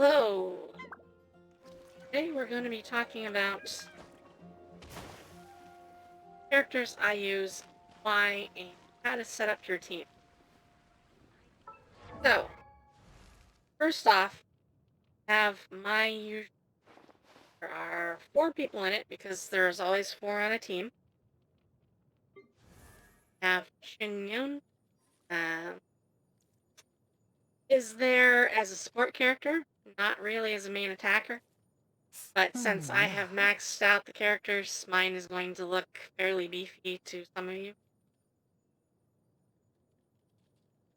Hello! Today we're going to be talking about characters I use, why, and how to set up your team. So, first off, there are 4 people in it because there's always 4 on a team. I have Shinyon, is there as a support character, not really as a main attacker. But since I have maxed out the characters, mine is going to look fairly beefy to some of you.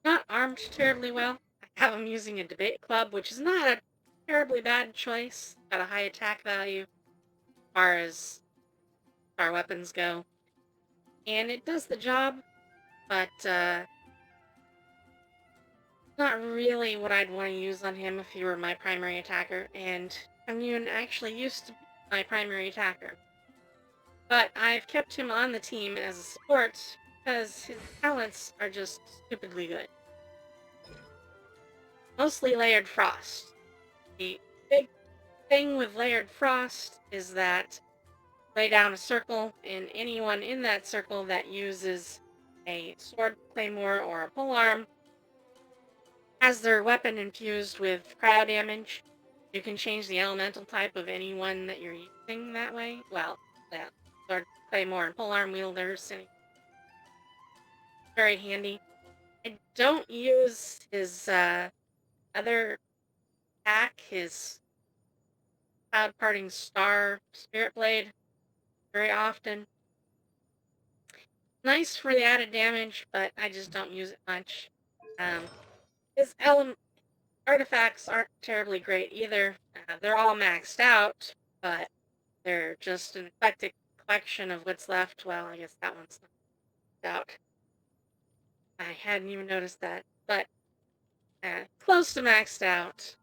Not armed terribly well. I have him using a debate club, which is not a terribly bad choice. Got a high attack value as far as our weapons go. And it does the job, but not really what I'd want to use on him if he were my primary attacker. And Immune actually used to be my primary attacker. But I've kept him on the team as a support because his talents are just stupidly good. Mostly Layered Frost. The big thing with Layered Frost is that lay down a circle, and anyone in that circle that uses a sword, claymore, or a polearm has their weapon infused with cryo damage. You can change the elemental type of anyone that you're using that way. Well, yeah, sword, claymore, and polearm wielders. And very handy. I don't use his other attack, his Cloud Parting Star Spirit Blade, very often. Nice for the added damage, but I just don't use it much. His artifacts aren't terribly great either. They're all maxed out, but they're just an eclectic collection of what's left. Well, I guess that one's not maxed out. I hadn't even noticed that, but close to maxed out.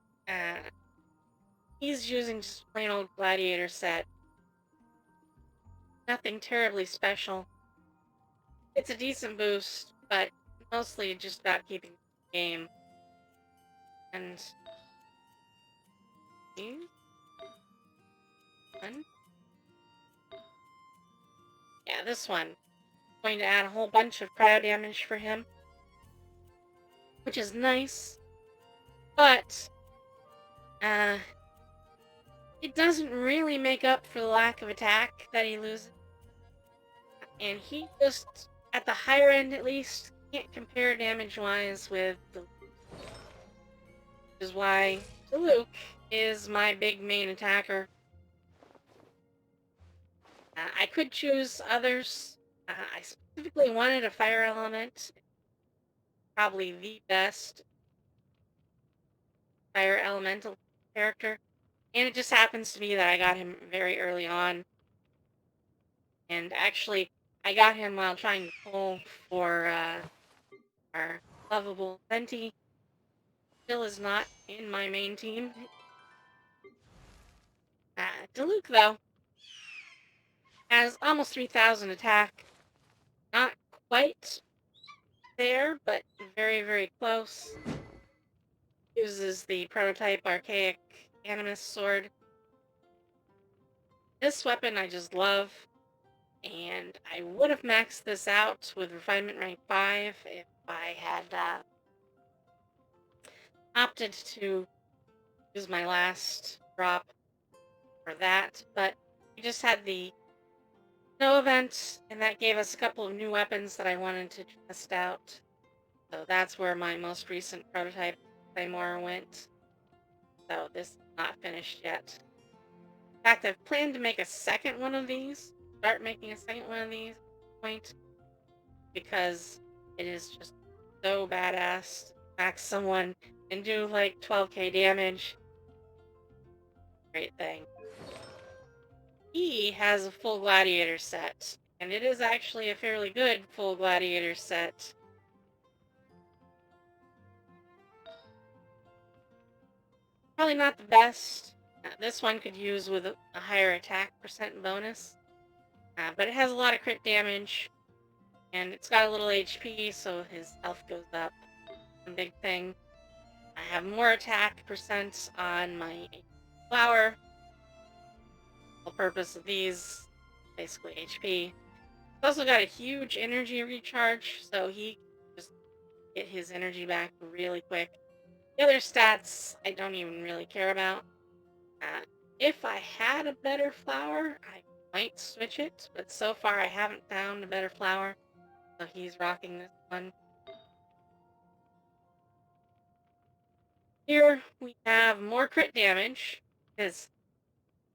He's using just plain old gladiator set. Nothing terribly special. It's a decent boost, but mostly just about keeping the game. And one. Yeah, this one. Going to add a whole bunch of cryo damage for him, which is nice, but it doesn't really make up for the lack of attack that he loses. And he just, at the higher end at least, can't compare damage-wise with the which is why Luke is my big main attacker. I could choose others. I specifically wanted a fire element. Probably the best fire elemental character. And it just happens to be that I got him very early on. And actually, I got him while trying to pull for our lovable Venti. Still is not in my main team. Diluc, though, has almost 3,000 attack. Not quite there, but very, very close. Uses the prototype archaic animus sword. This weapon I just love, and I would have maxed this out with refinement rank 5 if I had opted to use my last drop for that, but we just had the snow event, and that gave us a couple of new weapons that I wanted to test out. So that's where my most recent prototype Claymore went. So this is not finished yet. In fact, I've planned to make a second one of these. Start making a second one of these at this point, because it is just so badass to max someone and do like 12k damage. Great thing. He has a full gladiator set, and it is actually a fairly good full gladiator set. Probably not the best. This one could use with a higher attack percent bonus, but it has a lot of crit damage, and it's got a little HP, so his health goes up. One big thing. I have more attack percent on my flower. The purpose of these, basically HP. He's also got a huge energy recharge, so he can just get his energy back really quick. The other stats I don't even really care about. Uh, if I had a better flower, I might switch it, but so far I haven't found a better flower, so he's rocking this one. Here we have more crit damage, because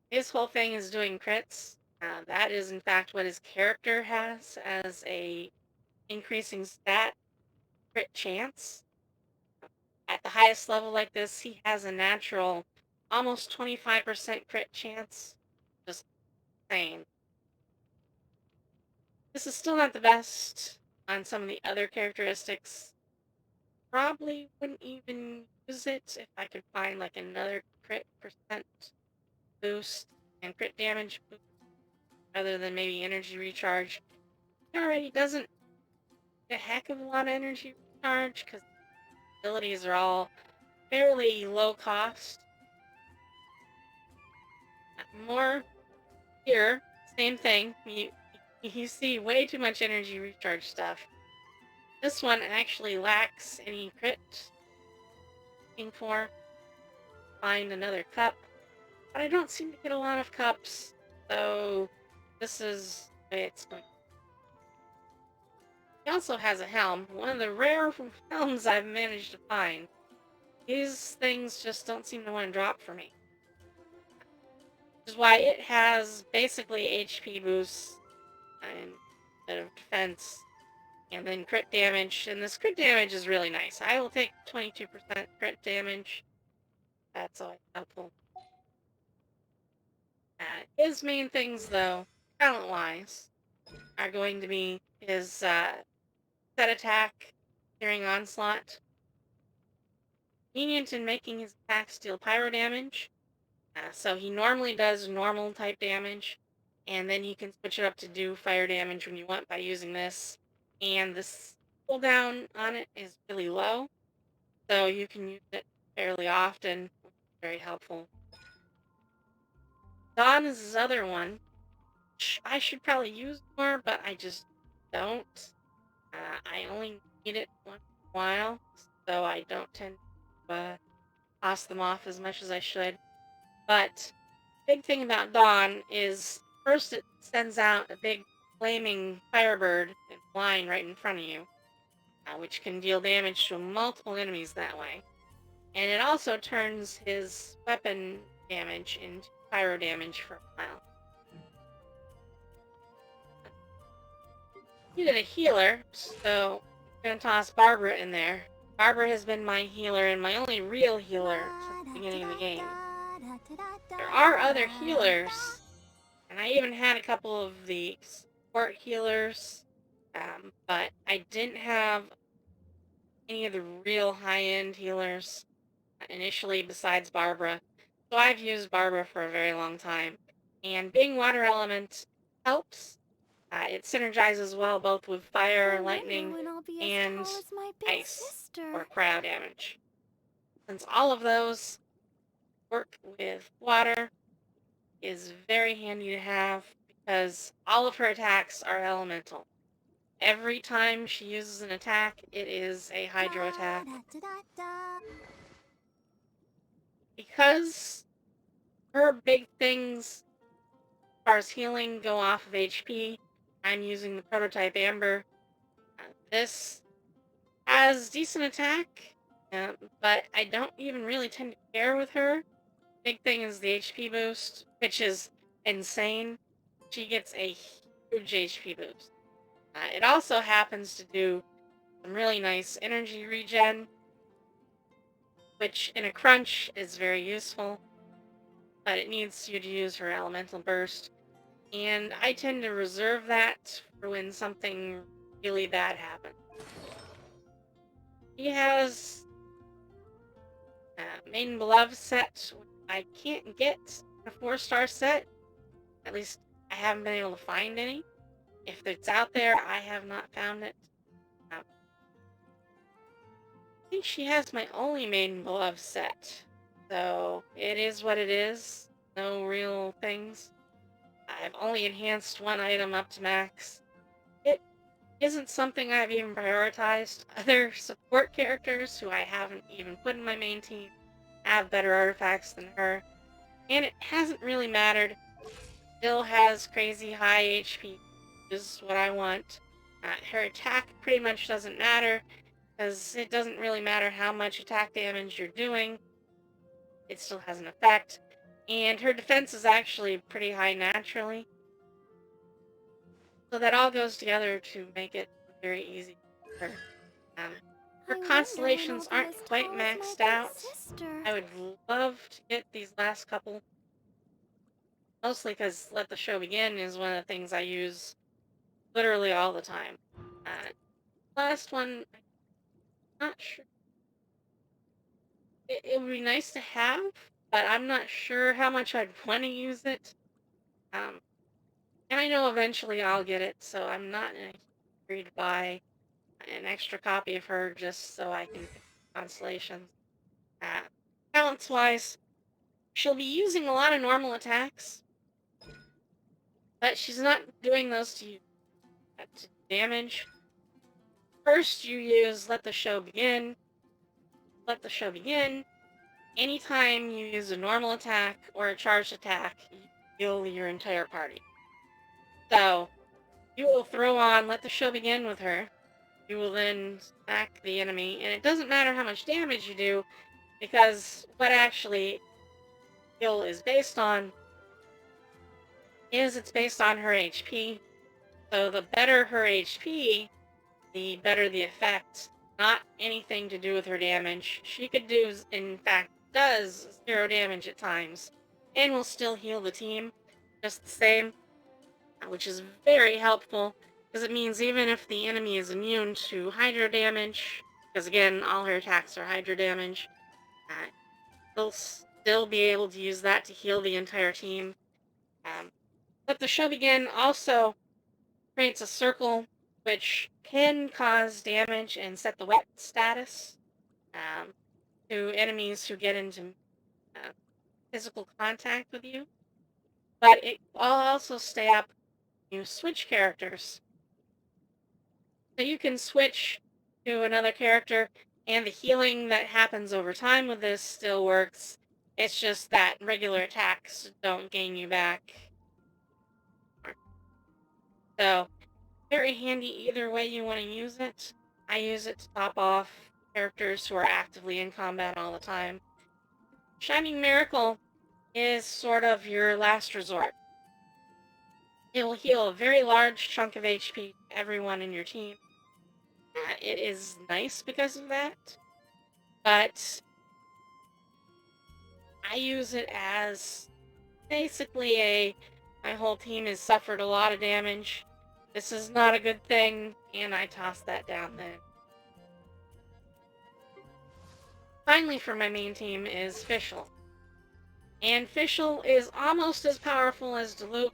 his whole thing is doing crits. That is in fact what his character has as a increasing stat, crit chance. At the highest level like this, he has a natural almost 25% crit chance. Just insane. This is still not the best on some of the other characteristics. Probably wouldn't even use it if I could find like another crit percent boost and crit damage boost other than maybe energy recharge. He already doesn't get a heck of a lot of energy recharge because abilities are all fairly low cost. More here, same thing. You see way too much energy recharge stuff. This one actually lacks any crit. Looking for find another cup, but I don't seem to get a lot of cups, so this is the way it's going. He also has a helm, one of the rare helms I've managed to find. These things just don't seem to want to drop for me. Which is why it has basically HP boosts instead of defense, and then crit damage, and this crit damage is really nice. I will take 22% crit damage. That's always helpful. His main things, though, talent-wise, are going to be his set attack, Searing Onslaught, convenient in making his attacks deal pyro damage. So he normally does normal type damage, and then you can switch it up to do fire damage when you want by using this. And this cooldown on it is really low, so you can use it fairly often, which is very helpful. Dawn is his other one. I should probably use more, but I just don't. I only need it once in a while, so I don't tend to toss them off as much as I should. But big thing about Dawn is first it sends out a big flaming firebird and flying right in front of you, which can deal damage to multiple enemies that way. And it also turns his weapon damage into pyro damage for a while. Needed a healer, so I'm gonna toss Barbara in there. Barbara has been my healer and my only real healer since the beginning of the game. There are other healers, and I even had a couple of the support healers, but I didn't have any of the real high-end healers initially besides Barbara. So I've used Barbara for a very long time. And being water element helps. It synergizes well both with fire, lightning, and ice or cryo damage. Since all of those work with water, is very handy to have because all of her attacks are elemental. Every time she uses an attack, it is a hydro attack. Because her big things as far as healing go off of HP, I'm using the prototype Amber. This has decent attack, but I don't even really tend to care with her. Big thing is the HP boost, which is insane. She gets a huge HP boost. It also happens to do some really nice energy regen, which in a crunch is very useful, but it needs you to use her elemental burst. And I tend to reserve that for when something really bad happens. He has a Maiden Beloved set, which I can't get a 4-star set. At least I haven't been able to find any. If it's out there, I have not found it. think she has my only maiden glove set. So it is what it is. No real things. I've only enhanced one item up to max. It isn't something I've even prioritized. Other support characters who I haven't even put in my main team have better artifacts than her. And it hasn't really mattered. Still has crazy high HP, which is what I want. Her attack pretty much doesn't matter, because it doesn't really matter how much attack damage you're doing. It still has an effect. And her defense is actually pretty high naturally. So that all goes together to make it very easy for her. Her I wonder when constellations I'll be aren't as quite tall as my maxed big out. sister. I would love to get these last couple, mostly because Let the Show Begin is one of the things I use literally all the time. Uh, last one, I'm not sure. It would be nice to have, but I'm not sure how much I'd want to use it. Um, and I know eventually I'll get it, so I'm not in a hurry to buy an extra copy of her just so I can pick constellations. Uh, Balance-wise, she'll be using a lot of normal attacks, but she's not doing those to damage. First, you use Let the Show Begin. Let the Show Begin. Anytime you use a normal attack or a charged attack, you heal your entire party. So, you will throw on Let the Show Begin with her. You will then smack the enemy, and it doesn't matter how much damage you do, because what actually heal is based on is it's based on her HP. So the better her HP, the better the effect. Not anything to do with her damage. She could do, in fact, does 0 damage at times, and will still heal the team just the same, which is very helpful, because it means even if the enemy is immune to hydro damage, because again, all her attacks are hydro damage, they'll still be able to use that to heal the entire team. Let the Show Begin also creates a circle which can cause damage and set the wet status um, to enemies who get into uh, physical contact with you. But it will also stay up when you switch characters. So you can switch to another character, and the healing that happens over time with this still works. It's just that regular attacks don't gain you back. So, very handy either way you want to use it. I use it to top off characters who are actively in combat all the time. Shining Miracle is sort of your last resort. It will heal a very large chunk of HP to everyone in your team. It is nice because of that, but I use it as basically my whole team has suffered a lot of damage. This is not a good thing, and I toss that down then. Finally, for my main team is Fischl. And Fischl is almost as powerful as Diluc.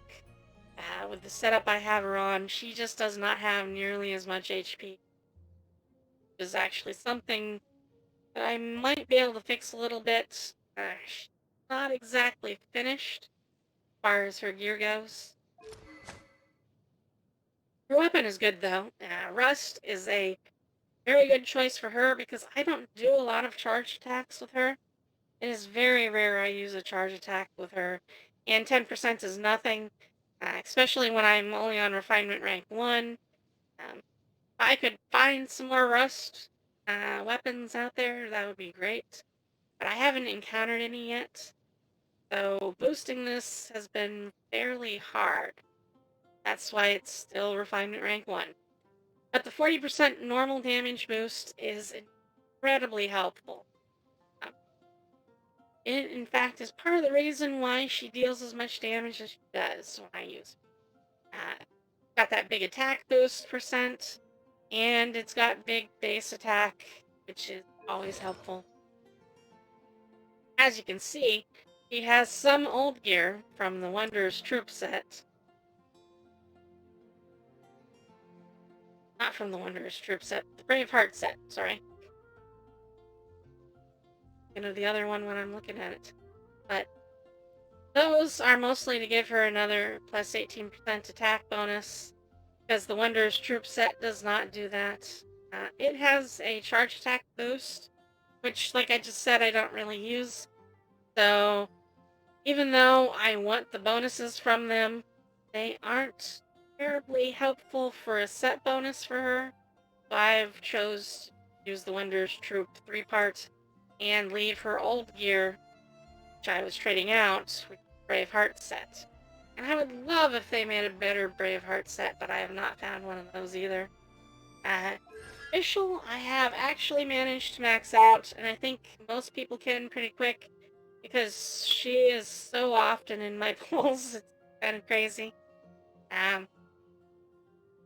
With the setup I have her on, she just does not have nearly as much HP. Which is actually something that I might be able to fix a little bit. She's not exactly finished as far as her gear goes. Her weapon is good though. Rust is a very good choice for her because I don't do a lot of charge attacks with her. It is very rare I use a charge attack with her, and 10% is nothing, especially when I'm only on Refinement Rank 1. If I could find some more Rust weapons out there, that would be great, but I haven't encountered any yet, so boosting this has been fairly hard. That's why it's still Refinement Rank 1. But the 40% normal damage boost is incredibly helpful. It, in fact, is part of the reason why she deals as much damage as she does when I use it. Got that big attack boost percent, and it's got big base attack, which is always helpful. As you can see, she has some old gear from the Wanderer's Troop set. Not from the Wanderer's Troop set, the Braveheart set, sorry. the other one when I'm looking at it. But those are mostly to give her another plus 18% attack bonus, because the Wonders Troop set does not do that. It has a charge attack boost, which, like I just said, I don't really use. So even though I want the bonuses from them, they aren't terribly helpful for a set bonus for her. So I've chose to use the Wonders Troop 3-part and leave her old gear, which I was trading out, with Braveheart set. And I would love if they made a better Braveheart set, but I have not found one of those either. Official, I have actually managed to max out, and I think most people can pretty quick, because she is so often in my pulls, it's kind of crazy.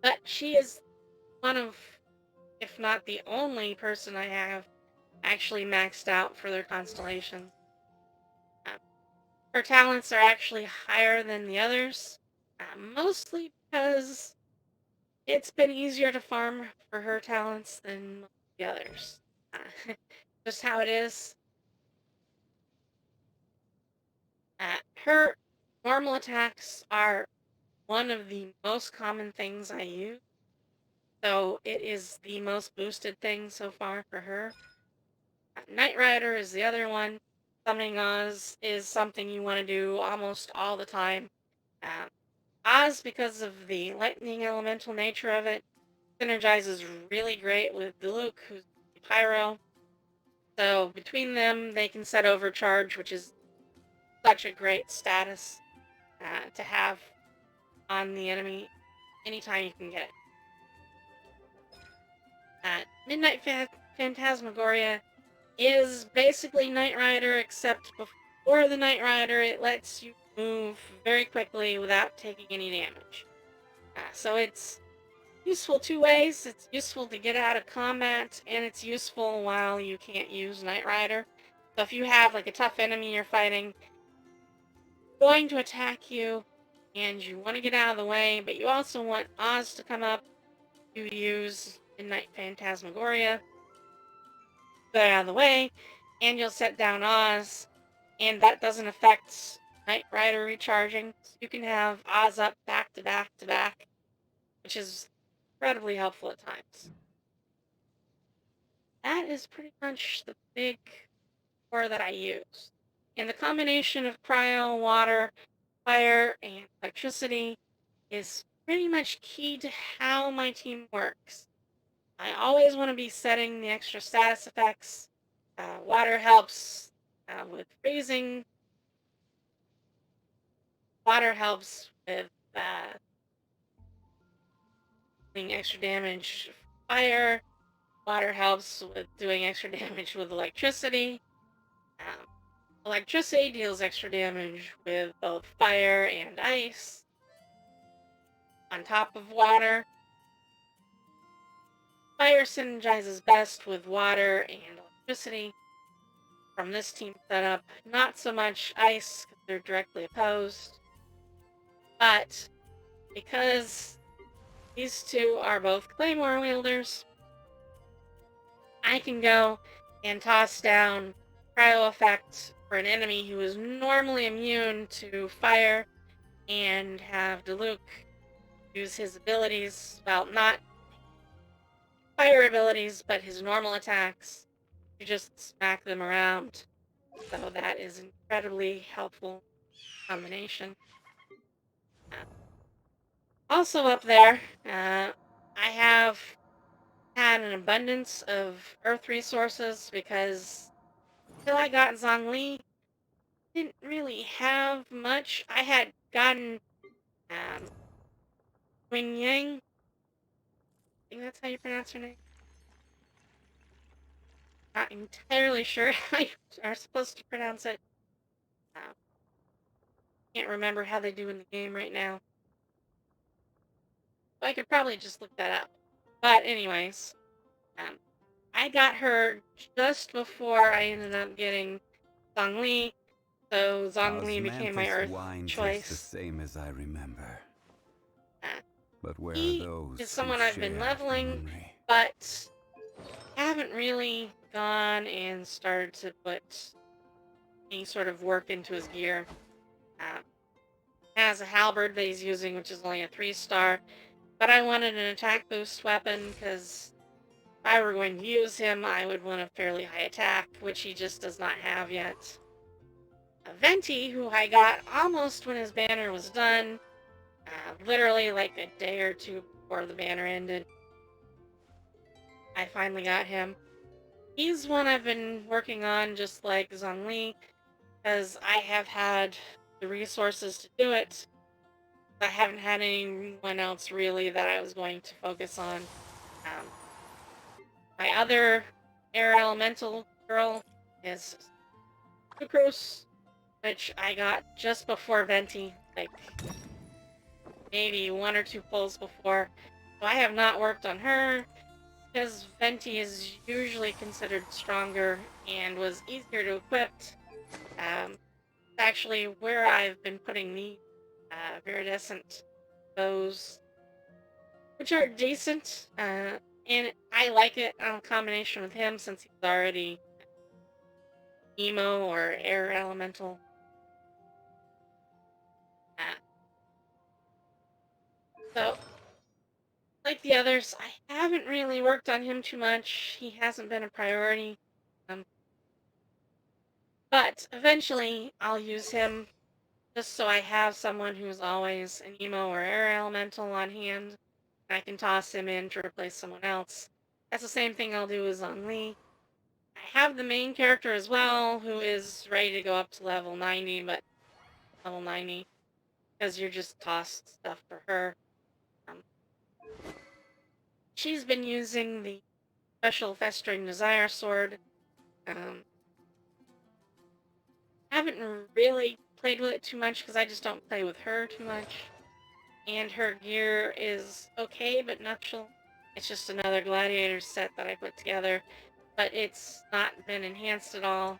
But she is one of, if not the only person I have actually maxed out for their constellations. Her talents are actually higher than the others, mostly because it's been easier to farm for her talents than the others. Just how it is. Her normal attacks are one of the most common things I use, so it is the most boosted thing so far for her. Knight Rider is the other one. Summoning Oz is something you want to do almost all the time. Oz, because of the lightning elemental nature of it, synergizes really great with Diluc, who's Pyro. So between them, they can set overcharge, which is such a great status to have on the enemy anytime you can get it. Midnight Phantasmagoria is basically Knight Rider, except before the Knight Rider, it lets you move very quickly without taking any damage. So it's useful two ways. It's useful to get out of combat, and it's useful while you can't use Knight Rider. So if you have like a tough enemy you're fighting, going to attack you, and you want to get out of the way, but you also want Oz to come up, you use Midnight Phantasmagoria, get out of the way, and you'll set down Oz, and that doesn't affect Knight Rider recharging. So you can have Oz up back to back to back, which is incredibly helpful at times. That is pretty much the big core that I use. And the combination of cryo, water, fire, and electricity is pretty much key to how my team works. I always want to be setting the extra status effects. Water helps with freezing. Water helps with doing extra damage. Fire. Water helps with doing extra damage with electricity. Electricity deals extra damage with both fire and ice. On top of water, fire synergizes best with water and electricity. From this team setup, not so much ice, because they're directly opposed. But because these two are both Claymore wielders, I can go and toss down Cryo Effect for an enemy who is normally immune to fire, and have Diluc use his abilities, well, not fire abilities, but his normal attacks, to just smack them around. So that is an incredibly helpful combination. Also up there, I have had an abundance of earth resources, because until I got Zhongli, didn't really have much. I had gotten Wing Yang. I think that's how you pronounce her name. Not entirely sure how you are supposed to pronounce it. Can't remember how they do in the game right now. So I could probably just look that up. But anyways, I got her just before I ended up getting Zhongli, so Zhongli became my Earth choice. The same as I remember. But where He are those is someone I've been leveling, but haven't really gone and started to put any sort of work into his gear. Has a halberd that he's using, which is only a 3-star, but I wanted an attack boost weapon because if I were going to use him, I would want a fairly high attack, which he just does not have yet. Venti, who I got almost when his banner was done, literally like a day or two before the banner ended, I finally got him. He's one I've been working on just like Zhongli, because I have had the resources to do it. I haven't had anyone else really that I was going to focus on. Um, my other air elemental girl is Sucrose, which I got just before Venti, like maybe 1 or 2 pulls before. So I have not worked on her because Venti is usually considered stronger and was easier to equip. Actually, where I've been putting the viridescent bows, which are decent, and I like it in combination with him since he's already emo or air elemental. So, like the others, I haven't really worked on him too much. He hasn't been a priority. Um, but eventually, I'll use him just so I have someone who's always an emo or air elemental on hand. I can toss him in to replace someone else. That's the same thing I'll do with Zhongli. I have the main character as well, who is ready to go up to level 90, but level 90, because you're just tossed stuff for her. Um, she's been using the special Festering Desire Sword. Haven't really played with it too much because I just don't play with her too much. And her gear is okay, but nuptial. It's just another gladiator set that I put together, but it's not been enhanced at all.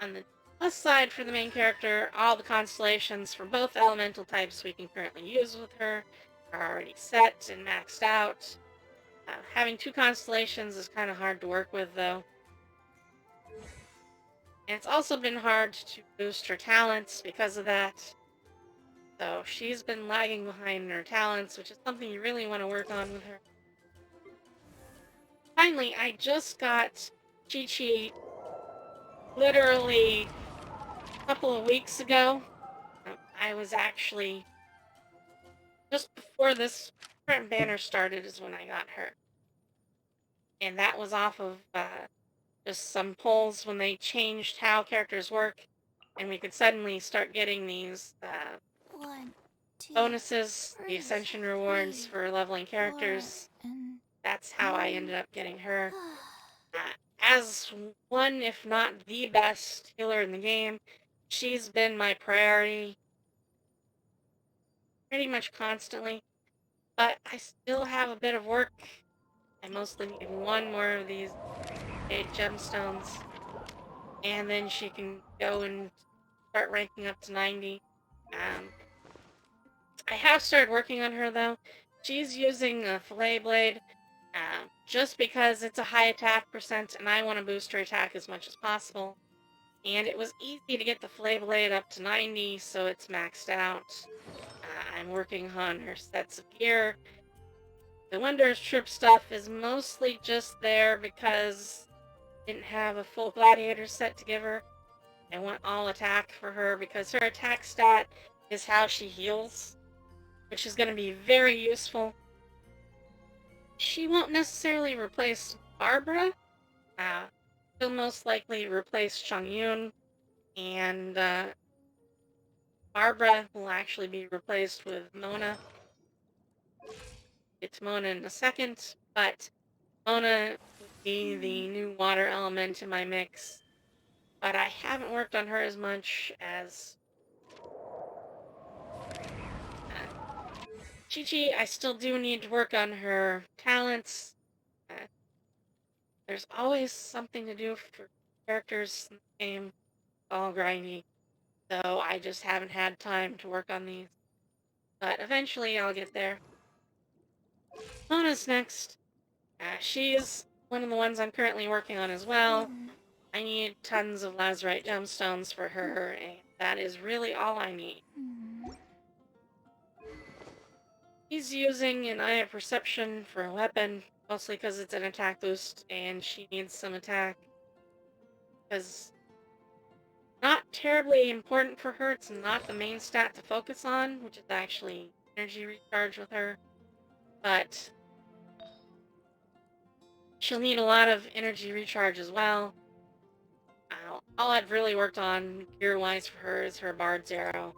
On the plus side for the main character, all the constellations for both elemental types we can currently use with her are already set and maxed out. Having 2 constellations is kind of hard to work with, though. And it's also been hard to boost her talents because of that. So she's been lagging behind in her talents, which is something you really want to work on with her. Finally, I just got Chi-Chi literally a couple of weeks ago. I was actually, just before this current banner started is when I got her. And that was off of just some polls when they changed how characters work, and we could suddenly start getting these 1, 2, bonuses, the 3, ascension rewards 3, for leveling 4, characters. and That's how I ended up getting her. 1. As one, if not the best healer in the game, she's been my priority pretty much constantly. But I still have a bit of work. I mostly need 1 more of these 8 gemstones. And then she can go and start ranking up to 90. I have started working on her, though. She's using a fillet blade just because it's a high attack percent, and I want to boost her attack as much as possible. And it was easy to get the fillet blade up to 90, so it's maxed out. I'm working on her sets of gear. The Wonders Trip stuff is mostly just there because I didn't have a full gladiator set to give her. I want all attack for her because her attack stat is how she heals, which is going to be very useful. She won't necessarily replace Barbara. She'll most likely replace Chongyun, and Barbara will actually be replaced with Mona. It's Mona in a second, but Mona will be the new water element in my mix. But I haven't worked on her as much as Chi-Chi. I still do need to work on her talents. There's always something to do for characters in the game, all grindy. So I just haven't had time to work on these. But eventually I'll get there. Mona's next. She's one of the ones I'm currently working on as well. I need tons of lazurite gemstones for her, and that is really all I need. She's using an eye of perception for a weapon, mostly because it's an attack boost, and she needs some attack. Because not terribly important for her, it's not the main stat to focus on, which is actually energy recharge with her. But she'll need a lot of energy recharge as well. All I've really worked on gear-wise for her is her Bard's Arrow.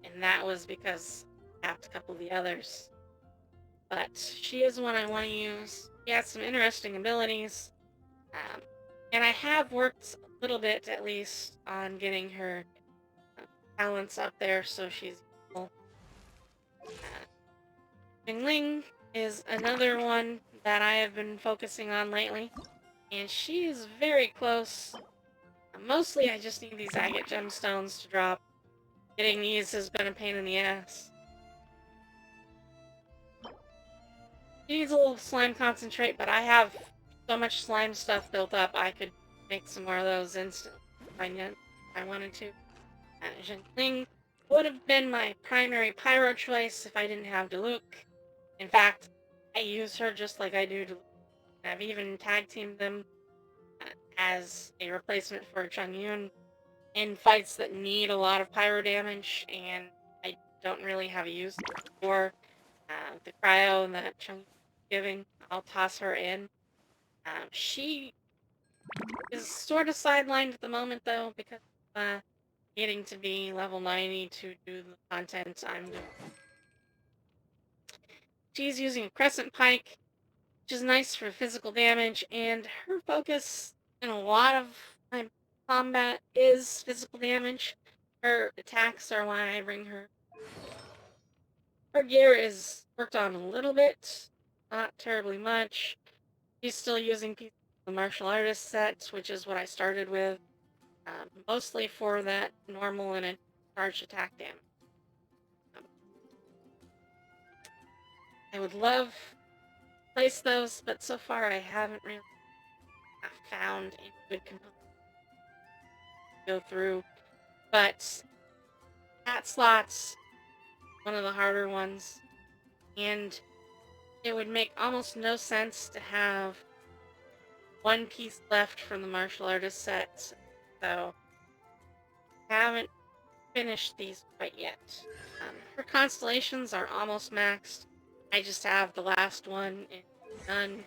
And that was because I tapped a couple of the others. But she is one I want to use. She has some interesting abilities. And I have worked a little bit, at least, on getting her talents up there so she's useful. Ling is another one that I have been focusing on lately. And she is very close. Mostly I just need these agate gemstones to drop. Getting these has been a pain in the ass. She needs a little slime concentrate, but I have so much slime stuff built up I could make some more of those instantly if I wanted to. Zhengling would have been my primary pyro choice if I didn't have Diluc. In fact, I use her just like I do Diluc. I've even tag teamed them as a replacement for Chongyun in fights that need a lot of pyro damage, and I don't really have a use for the cryo that Chongyun is giving. I'll toss her in. She is sort of sidelined at the moment, though, because needing to be level 90 to do the content I'm doing. She's using a Crescent Pike, which is nice for physical damage, and her focus in a lot of my combat is physical damage. Her attacks are why I bring her. Her gear is worked on a little bit, not terribly much. She's still using pieces of the martial artist set, which is what I started with, mostly for that normal and a charged attack damage. I would love to place those, but so far I haven't really found any good components to go through. But that slot's one of the harder ones, and it would make almost no sense to have one piece left from the martial artist set, so I haven't finished these quite yet. Her constellations are almost maxed. I just have the last one and done.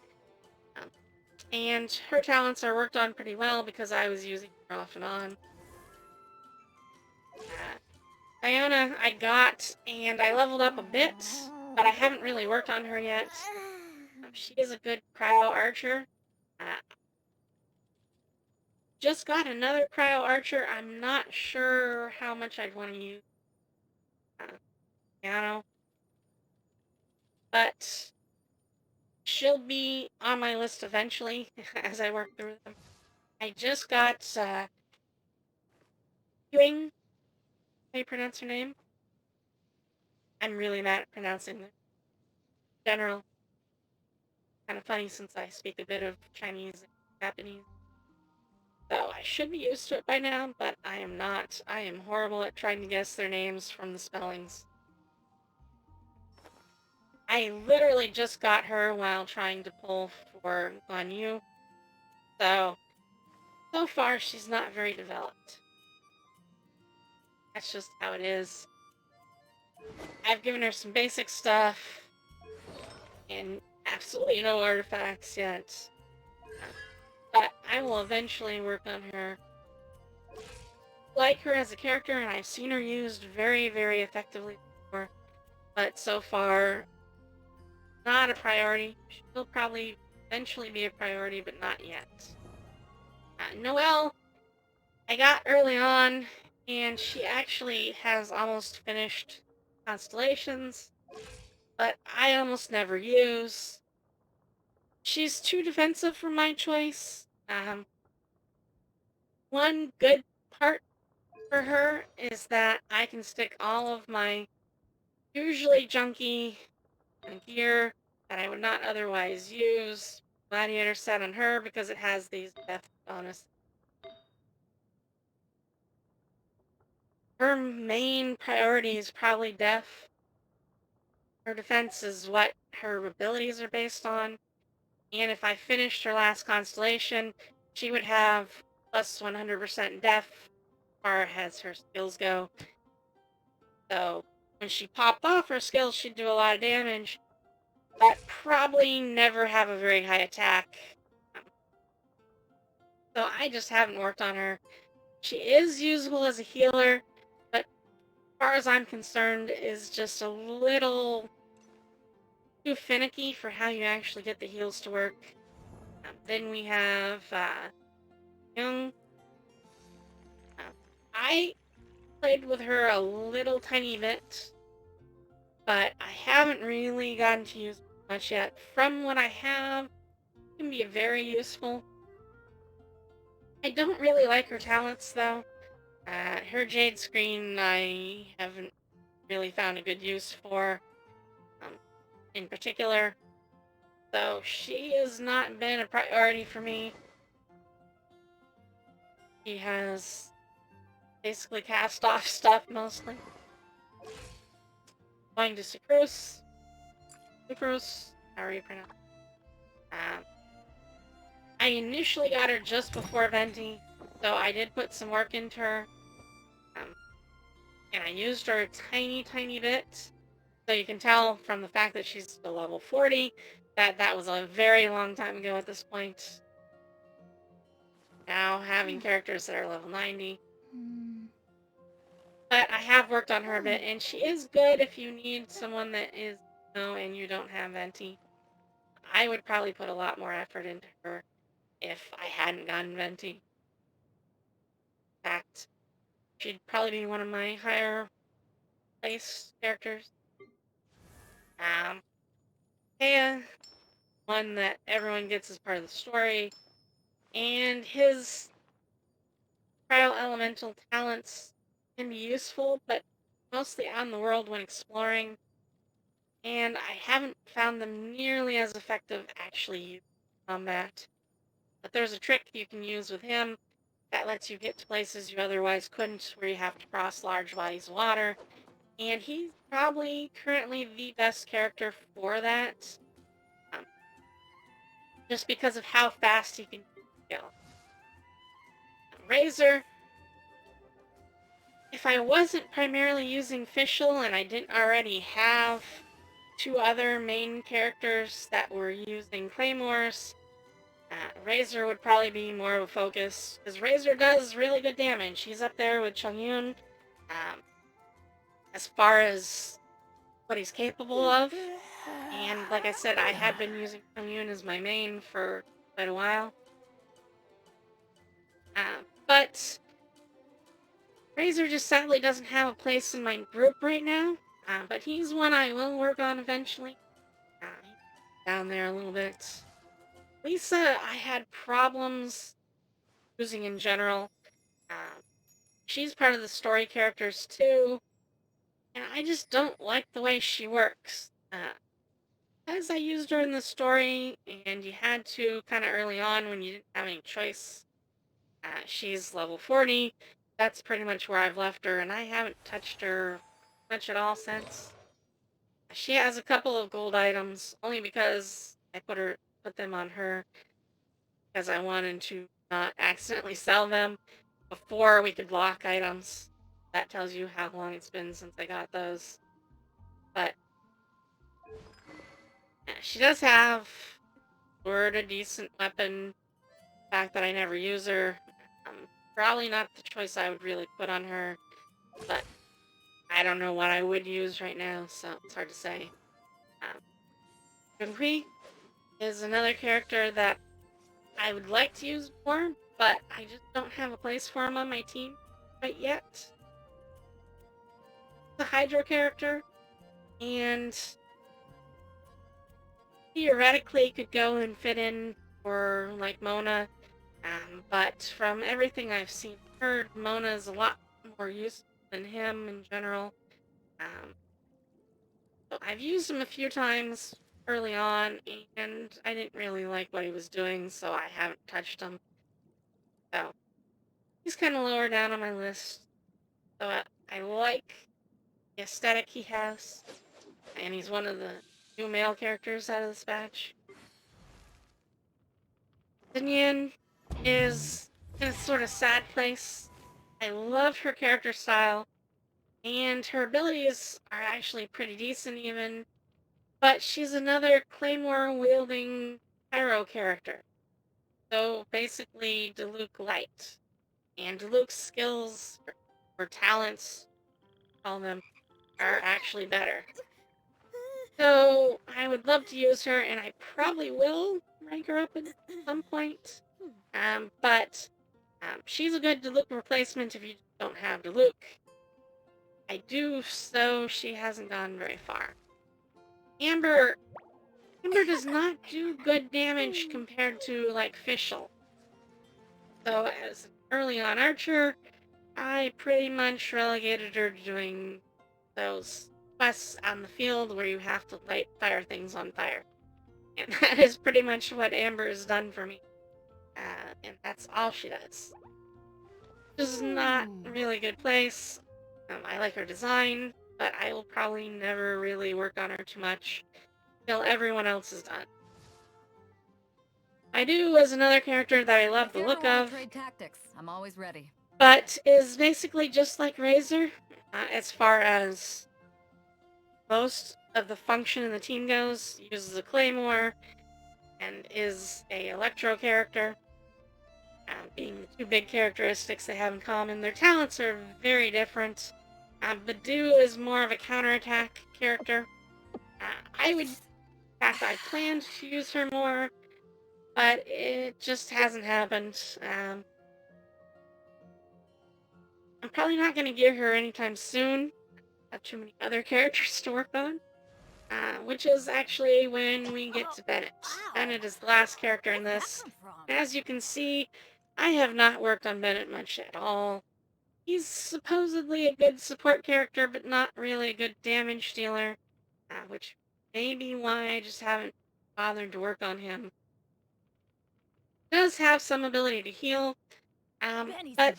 And her talents are worked on pretty well because I was using her off and on. Diana I got, and I leveled up a bit, but I haven't really worked on her yet. She is a good cryo archer. Just got another cryo archer. I'm not sure how much I'd want to use piano, but she'll be on my list eventually as I work through them. I just got Yuing. How you pronounce her name? I'm really bad at pronouncing the general. Kind of funny since I speak a bit of Chinese and Japanese. So I should be used to it by now, but I am not. I am horrible at trying to guess their names from the spellings. I literally just got her while trying to pull for Guan Yu. So far she's not very developed. That's just how it is. I've given her some basic stuff, and absolutely no artifacts yet. But I will eventually work on her. Like her as a character, and I've seen her used very, very effectively before. But so far, not a priority. She'll probably eventually be a priority, but not yet. Noelle, I got early on, and she actually has almost finished Constellations, but I almost never use. She's too defensive for my choice. One good part for her is that I can stick all of my usually junky gear that I would not otherwise use gladiator set on her because it has these death bonus. Her main priority is probably death. Her defense is what her abilities are based on. And if I finished her last constellation, she would have plus 100% death as far as her skills go. So when she popped off her skills, she'd do a lot of damage, but probably never have a very high attack. So I just haven't worked on her. She is usable as a healer, but as far as I'm concerned, is just a little too finicky for how you actually get the heals to work. Then we have Young. I played with her a little tiny bit, but I haven't really gotten to use it much yet. From what I have, it can be very useful. I don't really like her talents though. Her Jade Screen I haven't really found a good use for, in particular. So she has not been a priority for me. She has basically cast off stuff mostly. Going to Sucrose, however you pronounce it. I initially got her just before Venti, so I did put some work into her. And I used her a tiny bit. So you can tell from the fact that she's still level 40 that that was a very long time ago at this point. Now having characters that are level 90. But I have worked on her a bit, and she is good if you need someone that is, and you don't have Venti. I would probably put a lot more effort into her if I hadn't gotten Venti. In fact, she'd probably be one of my higher place characters. Kea, one that everyone gets as part of the story, and his cryo elemental talents can be useful, but mostly out in the world when exploring, and I haven't found them nearly as effective actually using combat. But there's a trick you can use with him that lets you get to places you otherwise couldn't, where you have to cross large bodies of water, and he's probably currently the best character for that, just because of how fast he can go. Razor, if I wasn't primarily using Fischl and I didn't already have two other main characters that were using claymores, Razor would probably be more of a focus, because Razor does really good damage. He's up there with Chongyun as far as what he's capable of. And like I said, I had been using Chongyun as my main for quite a while. But Razor just sadly doesn't have a place in my group right now. But he's one I will work on eventually. Down there a little bit. Lisa, I had problems using in general. She's part of the story characters too, and I just don't like the way she works. As I used her in the story, and you had to kind of early on when you didn't have any choice. She's level 40. That's pretty much where I've left her, and I haven't touched her much at all since. She has a couple of gold items, only because I put them on her because I wanted to not accidentally sell them before we could block items. That tells you how long it's been since I got those. But yeah, she does have a decent weapon. The fact that I never use her, probably not the choice I would really put on her. But I don't know what I would use right now, so it's hard to say. Junhui is another character that I would like to use more, but I just don't have a place for him on my team right yet. The Hydro character, and theoretically could go and fit in for like Mona, but from everything I've seen and heard, Mona is a lot more useful than him in general. So I've used him a few times early on, and I didn't really like what he was doing, so I haven't touched him. So he's kind of lower down on my list. So I like the aesthetic he has, and he's one of the new male characters out of this batch. Xinyan is in a sort of sad place. I love her character style, and her abilities are actually pretty decent even, but she's another claymore-wielding pyro character. So basically Diluc Light. And Diluc's skills, or talents, call them, are actually better. So I would love to use her, and I probably will rank her up at some point. But she's a good Diluc replacement if you don't have Diluc. I do, so she hasn't gone very far. Amber does not do good damage compared to, like, Fischl. So as an early on archer, I pretty much relegated her to doing those quests on the field where you have to light fire things on fire. And that is pretty much what Amber has done for me. And that's all she does. This is not a really good place. I like her design, but I will probably never really work on her too much until everyone else is done. I do as another character that I love the look of, trade tactics, I'm always ready. but is basically just like Razor as far as most of the function in the team goes. Uses a claymore and is a electro character. Being the two big characteristics they have in common, their talents are very different. Badu is more of a counterattack character. In fact, I planned to use her more, but it just hasn't happened. I'm probably not going to give her anytime soon. I have too many other characters to work on. Which is actually when we get to Bennett. Bennett is the last character in this. As you can see, I have not worked on Bennett much at all. He's supposedly a good support character, but not really a good damage dealer, which may be why I just haven't bothered to work on him. He does have some ability to heal, but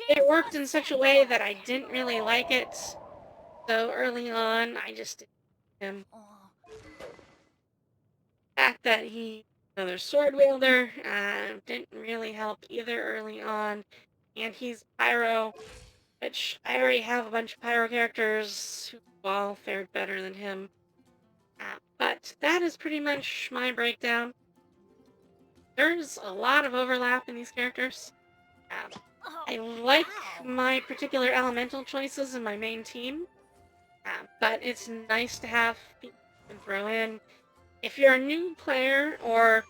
it worked in such a way that I didn't really like it. So early on, I just didn't him. The fact that he's another sword wielder didn't really help either early on, and he's pyro, which I already have a bunch of pyro characters who all fared better than him. But that is pretty much my breakdown. There's a lot of overlap in these characters. I like my particular elemental choices in my main team, but it's nice to have people you can throw in. If you're a new player or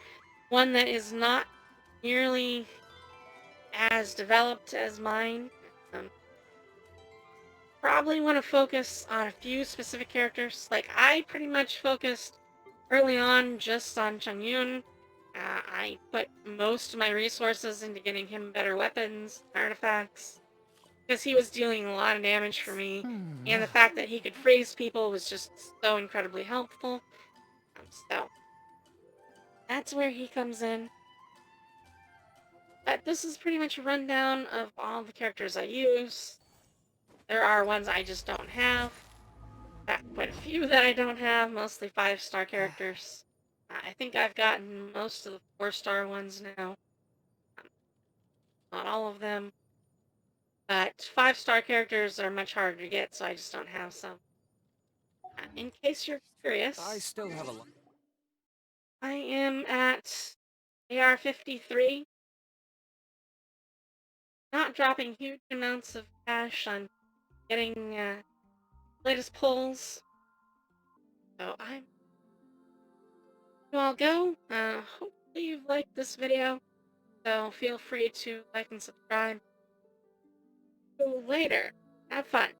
one that is not nearly as developed as mine, probably want to focus on a few specific characters. Like, I pretty much focused early on just on Changyun. I put most of my resources into getting him better weapons, artifacts, because he was dealing a lot of damage for me, and the fact that he could freeze people was just so incredibly helpful. So that's where he comes in. But this is pretty much a rundown of all the characters I use. There are ones I just don't have. In fact, quite a few that I don't have, mostly 5-star characters. I think I've gotten most of the 4-star ones now. Not all of them. But 5-star characters are much harder to get, so I just don't have some. In case you're curious, I still have a lot. I am at AR 53. Not dropping huge amounts of cash on getting latest pulls. So you all go. Hopefully you've liked this video. So feel free to like and subscribe. See you later. Have fun.